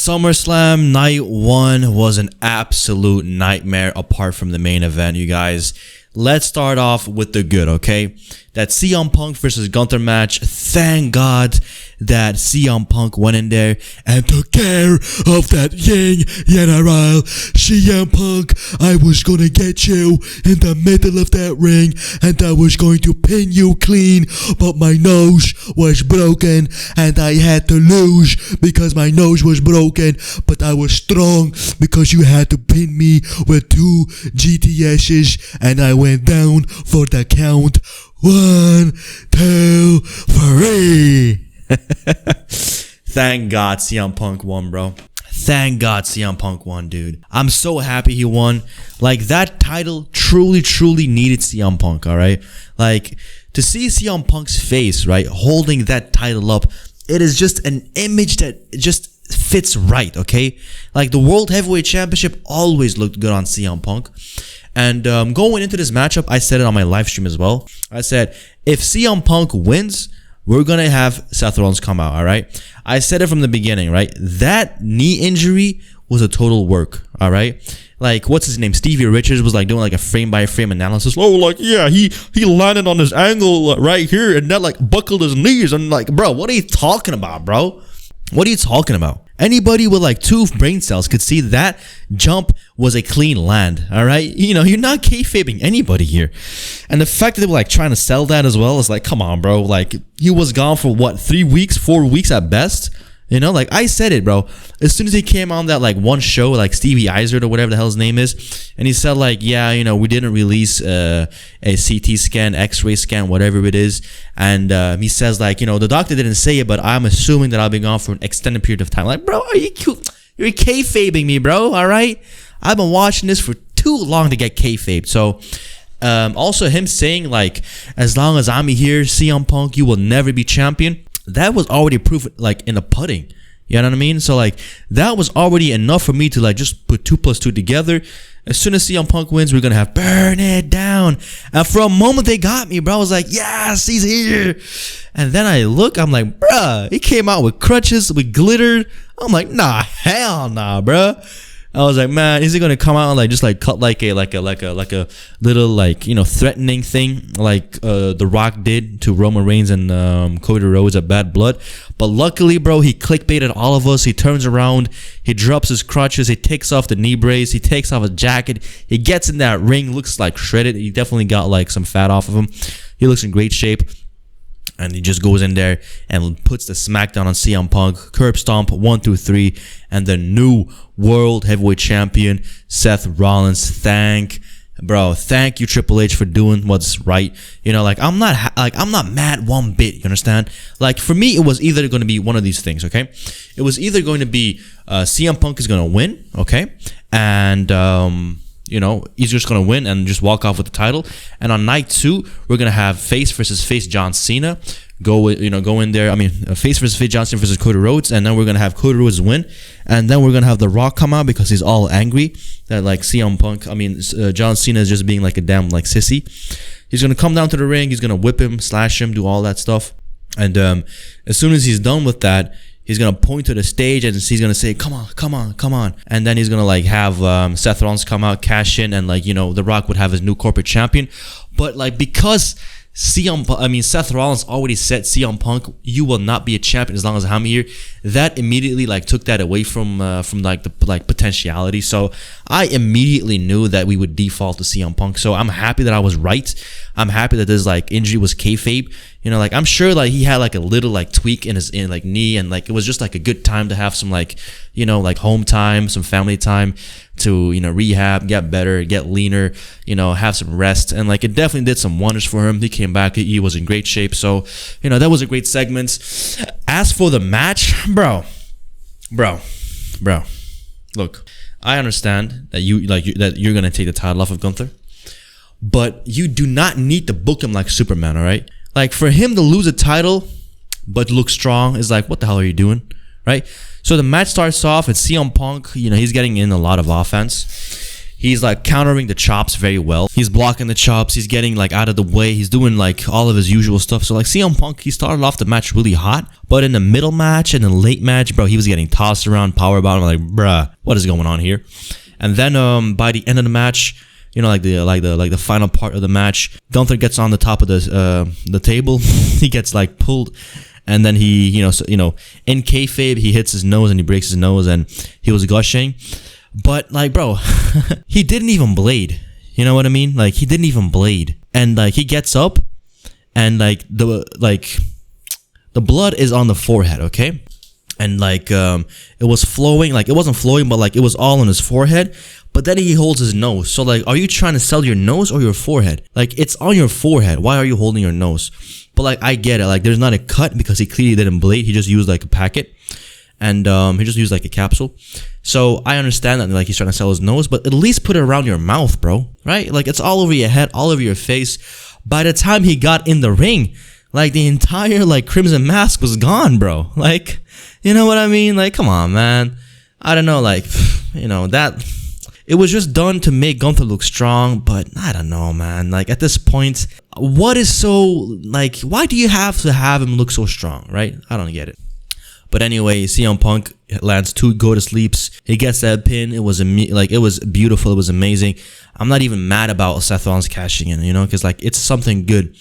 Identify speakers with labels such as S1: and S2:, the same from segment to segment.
S1: SummerSlam Night 1 was an absolute nightmare apart from the main event, you guys. Let's start off with the good, okay? That CM Punk versus Gunther match. Thank God that CM Punk went in there and took care of that young general. CM Punk, I was gonna get you in the middle of that ring and I was going to pin you clean, but my nose was broken and I had to lose because my nose was broken, but I was strong because you had to pin me with 2 GTS's and I went down for the count. 1, 2, 3. Thank God CM Punk won, bro. Thank God CM Punk won, dude. I'm so happy he won. Like, that title truly needed CM Punk, alright? Like, to see CM Punk's face, right, holding that title up, it is just an image that just fits right, okay? Like, the World Heavyweight Championship always looked good on CM Punk. And going into this matchup, I said it on my live stream as well. I said, if CM Punk wins, we're going to have Seth Rollins come out, all right? I said it from the beginning, right? That knee injury was a total work, all right? Like, what's his name? Stevie Richards was like doing like a frame-by-frame analysis. Oh, like, yeah, he landed on his angle right here and that like buckled his knees. And like, bro, what are you talking about, bro? What are you talking about? Anybody with like 2 brain cells could see that jump was a clean land, all right? You know, you're not kayfabing anybody here. And the fact that they were like trying to sell that as well is like, come on, bro. Like, he was gone for what, 3 weeks, 4 weeks at best? You know, like, I said it, bro. As soon as he came on that like one show, like Stevie Eisert or whatever the hell his name is, and he said like, yeah, you know, we didn't release a CT scan, X-ray scan, whatever it is, and he says like, you know, the doctor didn't say it, but I'm assuming that I'll be gone for an extended period of time. Like, bro, are you cute? You're kayfabing me, bro. All right, I've been watching this for too long to get kayfabed. So. Also him saying like, as long as I'm here, CM Punk, you will never be champion. That was already proof, like, in the pudding. You know what I mean? So like, that was already enough for me to like just put 2 plus 2 together. As soon as CM Punk wins, we're gonna have burn it down. And for a moment they got me, bro. I was like, yes, he's here. And then I look, I'm like, bruh, he came out with crutches, with glitter. I'm like, nah, hell nah, bruh. I was like, man, is he gonna come out and like just like cut like a little like, you know, threatening thing like The Rock did to Roman Reigns and Cody Rhodes at Bad Blood? But luckily, bro, he clickbaited all of us. He turns around, he drops his crutches, he takes off the knee brace, he takes off his jacket, he gets in that ring, looks like shredded. He definitely got like some fat off of him. He looks in great shape. And he just goes in there and puts the smackdown on CM Punk, curb stomp 1 through 3, and the new World Heavyweight Champion Seth Rollins. Thank you Triple H for doing what's right. You know, like, I'm not mad one bit. You understand? Like, for me, it was either going to be one of these things. Okay, it was either going to be CM Punk is going to win. Okay, and you know, he's just going to win and just walk off with the title. And on night 2, we're going to have face versus face John Cena. Go in there. I mean, face versus face John Cena versus Cody Rhodes. And then we're going to have Cody Rhodes win. And then we're going to have The Rock come out because he's all angry that like CM Punk, John Cena is just being like a damn like sissy. He's going to come down to the ring. He's going to whip him, slash him, do all that stuff. And as soon as he's done with that, he's going to point to the stage and he's going to say, come on. And then he's going to like have Seth Rollins come out, cash in, and like, you know, The Rock would have his new corporate champion. But like, because Seth Rollins already said, CM Punk, you will not be a champion as long as I'm here. That immediately like took that away from like the like potentiality. So I immediately knew that we would default to CM Punk. So I'm happy that I was right. I'm happy that this like injury was kayfabe. You know, like, I'm sure like he had like a little like tweak in his like knee, and like it was just like a good time to have some like, you know, like home time, some family time to, you know, rehab, get better, get leaner, you know, have some rest. And like, it definitely did some wonders for him. He came back, he was in great shape. So, you know, that was a great segment. As for the match, bro, look, I understand that you're gonna take the title off of Gunther, but you do not need to book him like Superman, all right? Like, for him to lose a title but look strong is like, what the hell are you doing, right? So the match starts off, and CM Punk, you know, he's getting in a lot of offense. He's like countering the chops very well. He's blocking the chops. He's getting like out of the way. He's doing like all of his usual stuff. So like CM Punk, he started off the match really hot, but in the middle match and the late match, bro, he was getting tossed around, powerbomb. I'm like, bruh, what is going on here? And then by the end of the match, you know, like the final part of the match, Gunther gets on the top of the table. He gets like pulled, and then he, in kayfabe, he hits his nose and he breaks his nose, and he was gushing. But like, bro, he didn't even blade. You know what I mean? Like, he didn't even blade, and like he gets up, and like the blood is on the forehead, okay? And like it was flowing, like it wasn't flowing, but like it was all on his forehead. But then he holds his nose. So like, are you trying to sell your nose or your forehead? Like, it's on your forehead. Why are you holding your nose? But like, I get it. Like, there's not a cut because he clearly didn't blade. He just used like a packet, and he just used like a capsule. So I understand that like he's trying to sell his nose, but at least put it around your mouth, bro. Right? Like, it's all over your head, all over your face. By the time he got in the ring, like the entire like crimson mask was gone, bro. Like, you know what I mean? Like, come on, man. I don't know, like, that. It was just done to make Gunther look strong, but I don't know, man. Like, at this point, what is so, like, why do you have to have him look so strong, right? I don't get it. But anyway, CM Punk lands 2 go-to-sleeps. He gets that pin. It was it was beautiful. It was amazing. I'm not even mad about Seth Rollins cashing in, because, like, it's something good.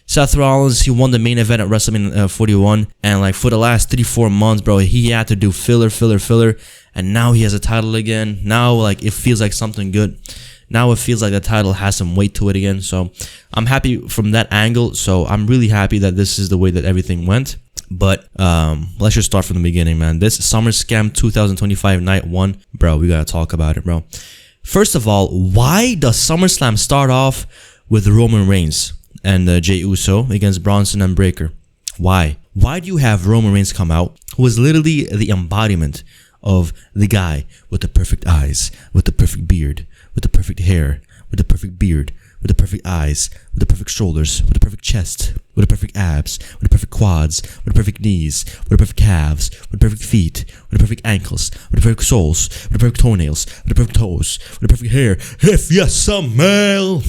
S1: Seth Rollins, he won the main event at WrestleMania 41, and like for the last 3-4 months, bro, he had to do filler, and now he has a title again. Now, like, it feels like something good. Now it feels like the title has some weight to it again. So I'm happy from that angle. So I'm really happy that this is the way that everything went. But let's just start from the beginning, man. This SummerSlam 2025 Night 1, bro, we gotta talk about it, bro. First of all, why does SummerSlam start off with Roman Reigns and Jey Uso against Bronson and Breaker? Why? Why do you have Roman Reigns come out, who is literally the embodiment of the guy with the perfect eyes, with the perfect beard, with the perfect hair, with the perfect beard, with the perfect eyes, with the perfect shoulders, with the perfect chest, with the perfect abs, with the perfect quads, with the perfect knees, with the perfect calves, with the perfect feet, with the perfect ankles, with the perfect soles, with the perfect toenails, with the perfect toes, with the perfect hair, if you're some male.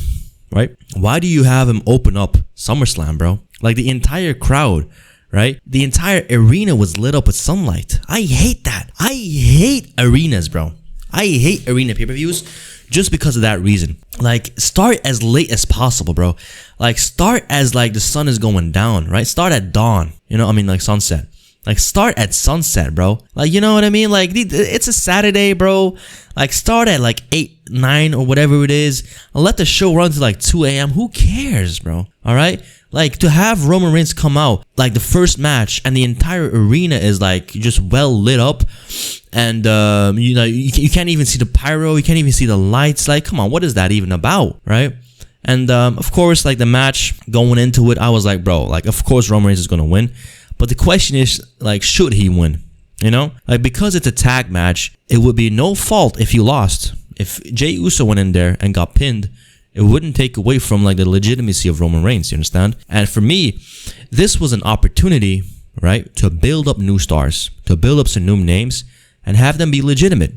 S1: Right? Why do you have him open up SummerSlam, bro? Like, the entire crowd, right? The entire arena was lit up with sunlight. I hate that. I hate arenas, bro. I hate arena pay-per-views just because of that reason. Like, start as late as possible, bro. Like, start as like the sun is going down, right? Start at dawn. Like sunset. Like, start at sunset, bro. Like, you know what I mean? Like, it's a Saturday, bro. Like, start at like 8, 9 or whatever it is. And let the show run to like 2 a.m. Who cares, bro? All right? Like, to have Roman Reigns come out like the first match and the entire arena is like just well lit up, and you can't even see the pyro, you can't even see the lights. Like, come on, what is that even about, right? And of course, like, the match going into it, I was like, bro, like, of course Roman Reigns is gonna win. But the question is, like, should he win? Like, because it's a tag match, it would be no fault if he lost. If Jey Uso went in there and got pinned, it wouldn't take away from like the legitimacy of Roman Reigns, you understand? And for me, this was an opportunity, right, to build up new stars, to build up some new names, and have them be legitimate.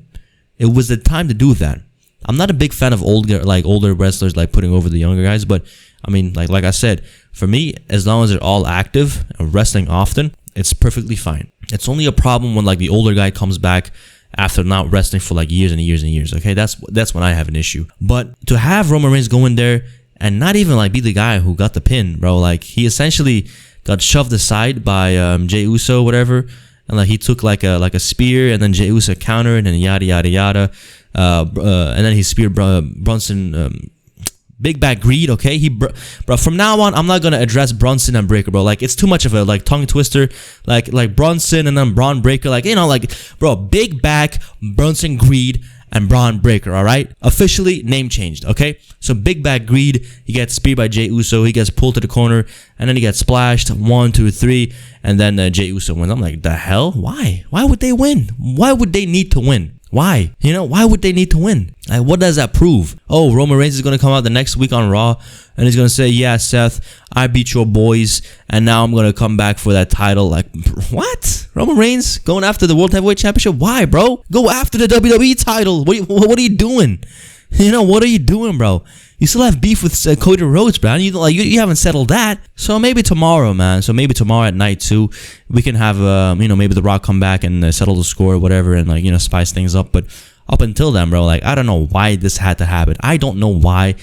S1: It was the time to do that. I'm not a big fan of older wrestlers like putting over the younger guys, but I mean, like I said, for me, as long as they're all active and wrestling often, it's perfectly fine. It's only a problem when like the older guy comes back after not wrestling for like years and years and years. Okay, that's when I have an issue. But to have Roman Reigns go in there and not even like be the guy who got the pin, bro, like he essentially got shoved aside by Jey Uso, whatever, and like he took like a spear, and then Jey Uso countered, and yada yada yada, and then he speared Brunson. Big Bad Greed, okay? Bro, from now on, I'm not gonna address Brunson and Breaker, bro. Like, it's too much of a like tongue twister. Like Brunson and then Braun Breaker, like, like, bro, Big Back, Brunson Greed, and Braun Breaker, all right? Officially name changed, okay? So Big Bad Greed, he gets speared by Jey Uso, he gets pulled to the corner, and then he gets splashed 1, 2, 3, and then Jey Uso wins. I'm like, the hell? Why? Why would they win? Why would they need to win? Why? Why would they need to win? Like, what does that prove? Oh, Roman Reigns is going to come out the next week on Raw, and he's going to say, yeah, Seth, I beat your boys, and now I'm going to come back for that title. Like, what? Roman Reigns going after the World Heavyweight Championship? Why, bro? Go after the WWE title. What are you doing? You know, what are you doing, bro? You still have beef with Cody Rhodes, bro. You haven't settled that. So maybe tomorrow, man. So maybe tomorrow at night too, we can have maybe The Rock come back and settle the score or whatever, and like, spice things up. But up until then, bro, like, I don't know why this had to happen. I don't know why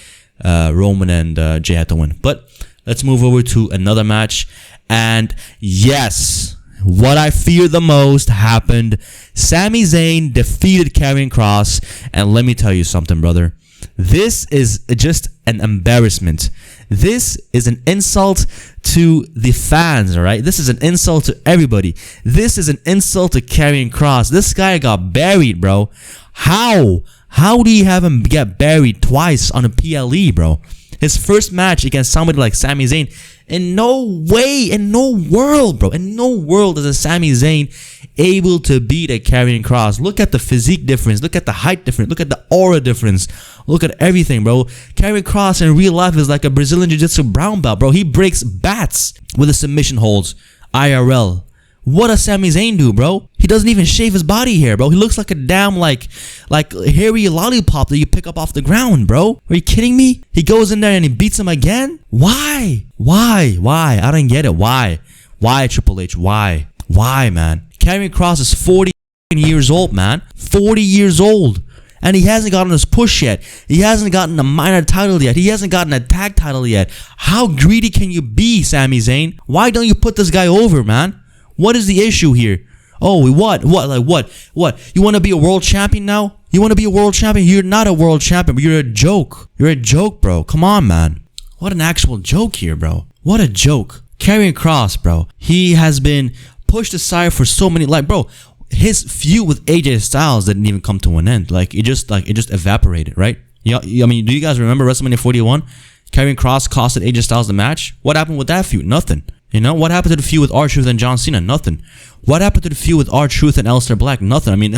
S1: Roman and Jay had to win. But let's move over to another match. And yes, what I feared the most happened. Sami Zayn defeated Karrion Kross, and let me tell you something, brother. This is just an embarrassment. This is an insult to the fans, all right? This is an insult to everybody. This is an insult to Karrion Kross. This guy got buried, bro. How? How do you have him get buried twice on a PLE, bro? His first match against somebody like Sami Zayn. In no way, in no world, bro. In no world is a Sami Zayn able to beat a Karrion Kross. Look at the physique difference. Look at the height difference. Look at the aura difference. Look at everything, bro. Karrion Kross in real life is like a Brazilian Jiu-Jitsu brown belt, bro. He breaks bats with the submission holds. IRL. What does Sami Zayn do, bro? He doesn't even shave his body hair, bro. He looks like a damn like hairy lollipop that you pick up off the ground, bro. Are you kidding me? He goes in there and he beats him again? Why? Why? I don't get it. Why? Why, Triple H? Why? Why, man? Karrion Kross is 40 years old, man. 40 years old. And he hasn't gotten his push yet. He hasn't gotten a minor title yet. He hasn't gotten a tag title yet. How greedy can you be, Sami Zayn? Why don't you put this guy over, man? What is the issue here? Oh, what? Like what? What? You want to be a world champion now? You want to be a world champion? You're not a world champion, but you're a joke. You're a joke, bro. Come on, man. What an actual joke here, bro. What a joke. Karrion Kross, bro. He has been pushed aside for so many, like, bro, his feud with AJ Styles didn't even come to an end. Like, it just evaporated, right? Yeah, I mean, do you guys remember WrestleMania 41? Karrion Kross costed AJ Styles the match. What happened with that feud? Nothing. You know, what happened to the feud with R-Truth and John Cena? Nothing. What happened to the feud with R-Truth and Aleister Black? Nothing. I mean,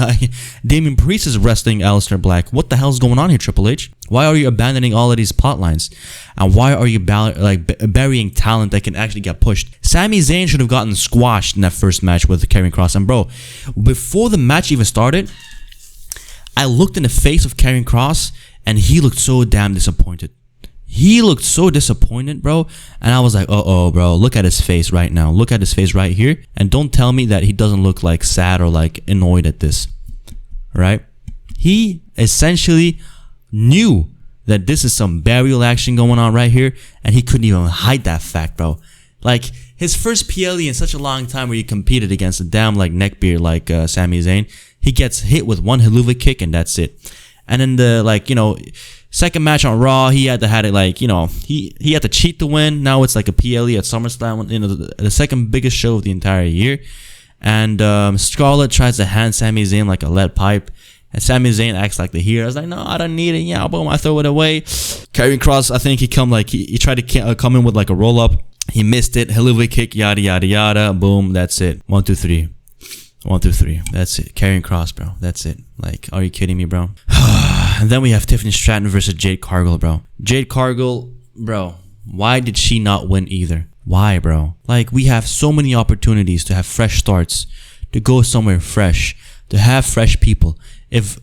S1: Damian Priest is wrestling Aleister Black. What the hell's going on here, Triple H? Why are you abandoning all of these plot lines? And why are you burying talent that can actually get pushed? Sami Zayn should have gotten squashed in that first match with Karrion Kross. And bro, before the match even started, I looked in the face of Karrion Kross and he looked so damn disappointed. He looked so disappointed, bro. And I was like, uh-oh, bro. Look at his face right now. Look at his face right here. And don't tell me that he doesn't look like sad or like annoyed at this. Right? He essentially knew that this is some burial action going on right here. And he couldn't even hide that fact, bro. Like, his first PLE in such a long time where he competed against a damn like neckbeard like Sami Zayn. He gets hit with one Helluva kick and that's it. And then the, second match on Raw, he had to have it he had to cheat to win. Now it's like a PLE at SummerSlam, the second biggest show of the entire year. And Scarlett tries to hand Sami Zayn like a lead pipe. And Sami Zayn acts like the hero. I was like, no, I don't need it. Yeah, boom, I throw it away. Karrion Kross, I think he tried to come in with like a roll up. He missed it. Helluva kick, yada, yada, yada. Boom, that's it. 1, 2, 3. 1, 2, 3. That's it. Karrion Kross, bro. That's it. Like, are you kidding me, bro? And then we have Tiffany Stratton versus Jade Cargill, bro. Jade Cargill, bro, why did she not win either? Why, bro? Like, we have so many opportunities to have fresh starts, to go somewhere fresh, to have fresh people. If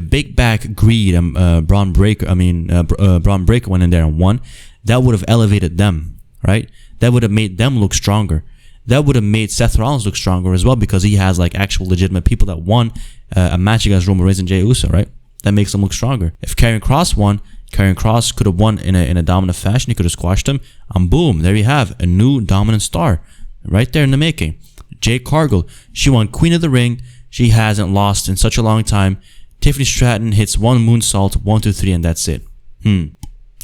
S1: Big Back Greed and Braun Breaker went in there and won, that would have elevated them, right? That would have made them look stronger. That would have made Seth Rollins look stronger as well because he has like actual legitimate people that won a match against Roman Reigns and Jey Uso, right? That makes him look stronger. If Karrion Kross won, Karrion Kross could have won in a dominant fashion. He could have squashed him. And boom, there you have a new dominant star right there in the making. Jade Cargill, she won Queen of the Ring. She hasn't lost in such a long time. Tiffany Stratton hits one moonsault, 1, 2, 3, and that's it.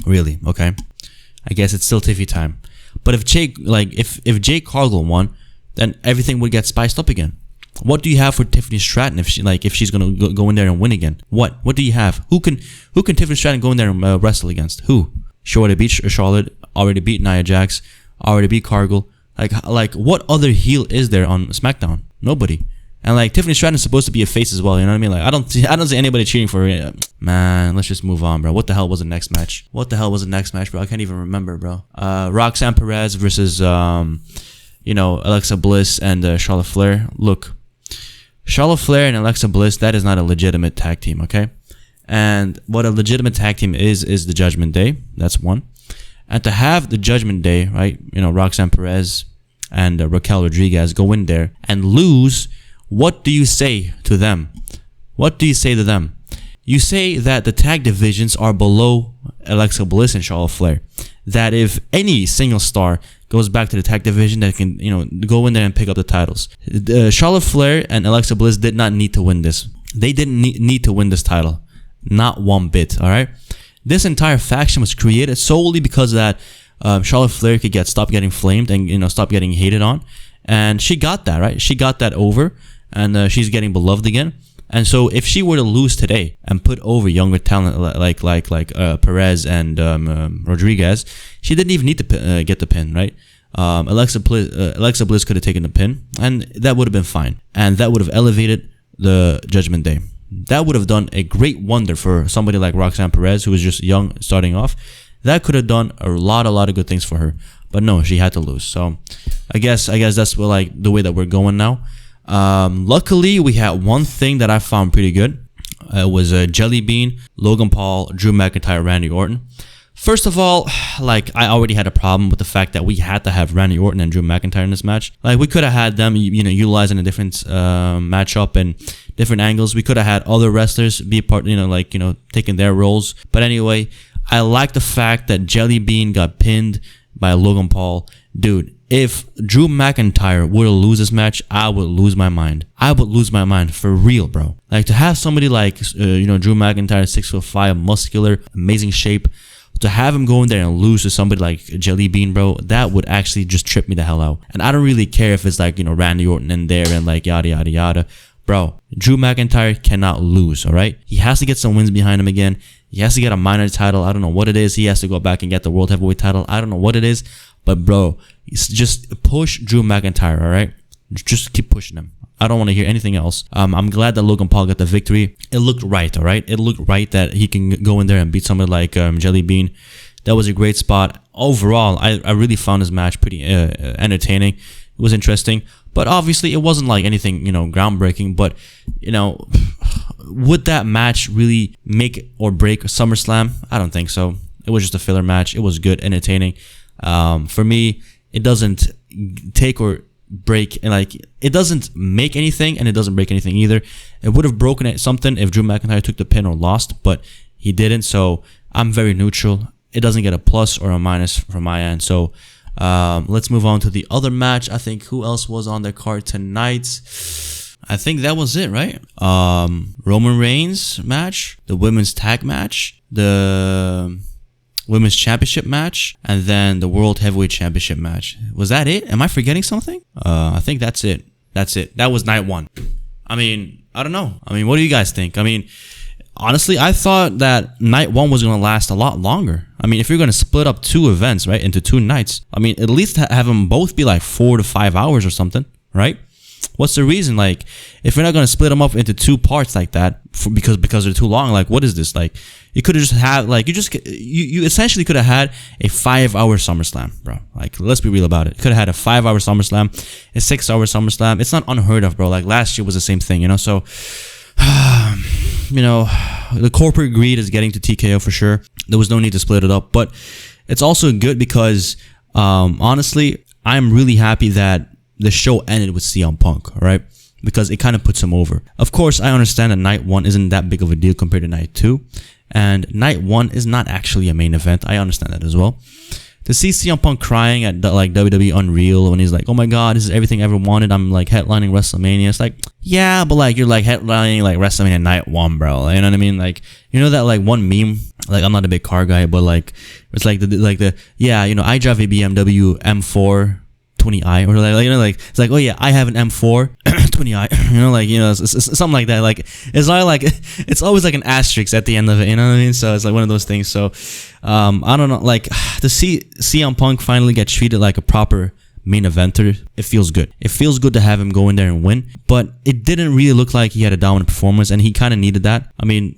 S1: Really? Okay. I guess it's still Tiffy time. But if Jade Cargill won, then everything would get spiced up again. What do you have for Tiffany Stratton if she's gonna go in there and win again? What do you have? Who can Tiffany Stratton go in there and wrestle against? Who? She already beat Charlotte, already beat Nia Jax, already beat Cargill. Like what other heel is there on SmackDown? Nobody. And like Tiffany Stratton is supposed to be a face as well. You know what I mean? Like I don't see anybody cheering for her. Man, let's just move on, bro. What the hell was the next match? Bro? I can't even remember, bro. Roxanne Perez versus Alexa Bliss and Charlotte Flair. Look, Charlotte Flair and Alexa Bliss, that is not a legitimate tag team, okay? And what a legitimate tag team is the Judgment Day. That's one. And to have the Judgment Day, right? Roxanne Perez and Raquel Rodriguez go in there and lose. What do you say to them? What do you say to them? You say that the tag divisions are below Alexa Bliss and Charlotte Flair. That if any single star goes back to the tag division, that can go in there and pick up the titles. Charlotte Flair and Alexa Bliss did not need to win this. They didn't need to win this title. Not one bit, all right? This entire faction was created solely because of that Charlotte Flair could stop getting flamed and stop getting hated on. And she got that, right? She got that over, and she's getting beloved again. And so if she were to lose today and put over younger talent like Perez and Rodriguez, she didn't even need to get the pin, right? Alexa Bliss could have taken the pin, and that would have been fine. And that would have elevated the Judgment Day. That would have done a great wonder for somebody like Roxanne Perez, who was just young starting off. That could have done a lot of good things for her. But no, she had to lose. So I guess that's the way that we're going now. Luckily, we had one thing that I found pretty good. It was Jelly Bean, Logan Paul, Drew McIntyre, Randy Orton. First of all, I already had a problem with the fact that we had to have Randy Orton and Drew McIntyre in this match. We could have had them, utilizing a different matchup and different angles. We could have had other wrestlers be a part, taking their roles. But anyway, I like the fact that Jelly Bean got pinned by Logan Paul. Dude, if Drew McIntyre were to lose this match, I would lose my mind. I would lose my mind for real, bro. To have somebody like, Drew McIntyre, 6'5", muscular, amazing shape, to have him go in there and lose to somebody like Jelly Bean, bro, that would actually just trip me the hell out. And I don't really care if it's Randy Orton in there and yada, yada, yada. Bro, Drew McIntyre cannot lose, all right? He has to get some wins behind him again. He has to get a minor title. I don't know what it is. He has to go back and get the World Heavyweight title. I don't know what it is. But, bro, just push Drew McIntyre, all right? Just keep pushing him. I don't want to hear anything else. I'm glad that Logan Paul got the victory. It looked right, all right? It looked right that he can go in there and beat somebody like Jelly Bean. That was a great spot. Overall, I really found this match pretty entertaining. It was interesting. But obviously, it wasn't anything, groundbreaking. But, would that match really make or break SummerSlam? I don't think so. It was just a filler match. It was good, entertaining. For me, it doesn't take or break, and it doesn't make anything, and it doesn't break anything either. It would have broken something if Drew McIntyre took the pin or lost, but he didn't. So I'm very neutral. It doesn't get a plus or a minus from my end. So let's move on to the other match. I think who else was on the card tonight? I think that was it, right? Roman Reigns match, the women's tag match, the women's championship match, and then the world heavyweight championship match. Was that it? Am I forgetting something? I think that's it. That was night one. I don't know. What do you guys think? Honestly, I thought that night one was going to last a lot longer. If you're going to split up two events, right, into 2 nights, at least have them both be 4 to 5 hours or something, right? What's the reason? If you're not going to split them up into 2 parts like that because they're too long, what is this? You could have just had, you essentially could have had a 5-hour SummerSlam, bro. Let's be real about it. You could have had a 5-hour SummerSlam, a 6-hour SummerSlam. It's not unheard of, bro. Last year was the same thing, so, the corporate greed is getting to TKO for sure. There was no need to split it up, but it's also good because, honestly, I'm really happy that the show ended with CM Punk, right? Because it kind of puts him over. Of course, I understand that night 1 isn't that big of a deal compared to night 2. And night 1 is not actually a main event. I understand that as well. To see CM Punk crying at WWE Unreal when he's like, oh my god, this is everything I ever wanted. I'm headlining WrestleMania. It's yeah, but you're headlining WrestleMania night 1, bro. You know what I mean? That one meme. I'm not a big car guy, but it's I drive a BMW M4 20i or it's oh yeah, I have an M4 20i, it's something like that. It's not it's always an asterisk at the end of it, you know what I mean? So it's one of those things. So I don't know, to see CM Punk finally get treated like a proper main eventer, it feels good. It feels good to have him go in there and win, but it didn't really look like he had a dominant performance, and he kind of needed that.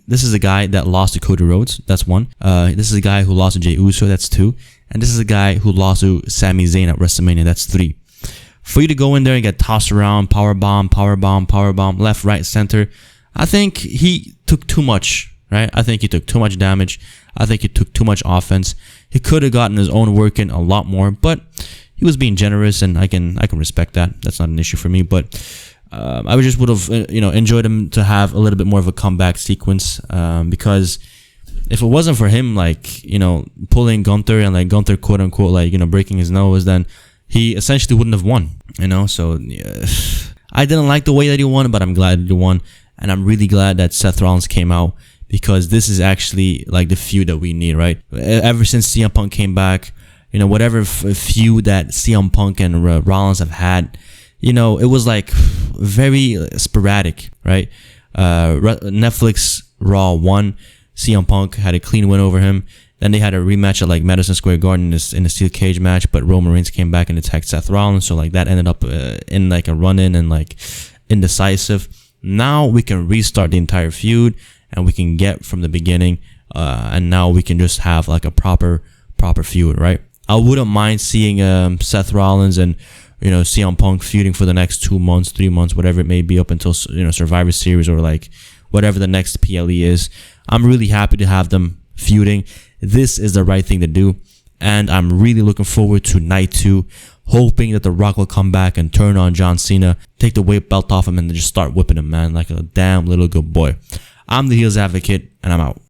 S1: This is a guy that lost to Cody Rhodes, that's 1. This is a guy who lost to Jey Uso, that's 2. And this is a guy who lost to Sami Zayn at WrestleMania, that's 3. For you to go in there and get tossed around, powerbomb, left, right, center, I think he took too much, right? I think he took too much damage. I think he took too much offense. He could have gotten his own work in a lot more, but he was being generous, and I can respect that. That's not an issue for me. But I just would have enjoyed him to have a little bit more of a comeback sequence, because if it wasn't for him pulling Gunther and Gunther quote unquote breaking his nose, then he essentially wouldn't have won. So yeah. I didn't like the way that he won, but I'm glad that he won, and I'm really glad that Seth Rollins came out, because this is actually the feud that we need, right? Ever since CM Punk came back, whatever feud that CM Punk and Rollins have had, it was very sporadic, right? Netflix Raw won. CM Punk had a clean win over him. Then they had a rematch at Madison Square Garden in a steel cage match, but Roman Reigns came back and attacked Seth Rollins, so that ended up in a run-in and indecisive. Now we can restart the entire feud, and we can get from the beginning, and now we can just have a proper feud, right? I wouldn't mind seeing Seth Rollins and CM Punk feuding for the next 2 months, 3 months, whatever it may be, up until Survivor Series or whatever the next PLE is. I'm really happy to have them feuding. This is the right thing to do, and I'm really looking forward to night 2, hoping that The Rock will come back and turn on John Cena, take the weight belt off him, and just start whipping him, man, like a damn little good boy. I'm the Heels Advocate, and I'm out.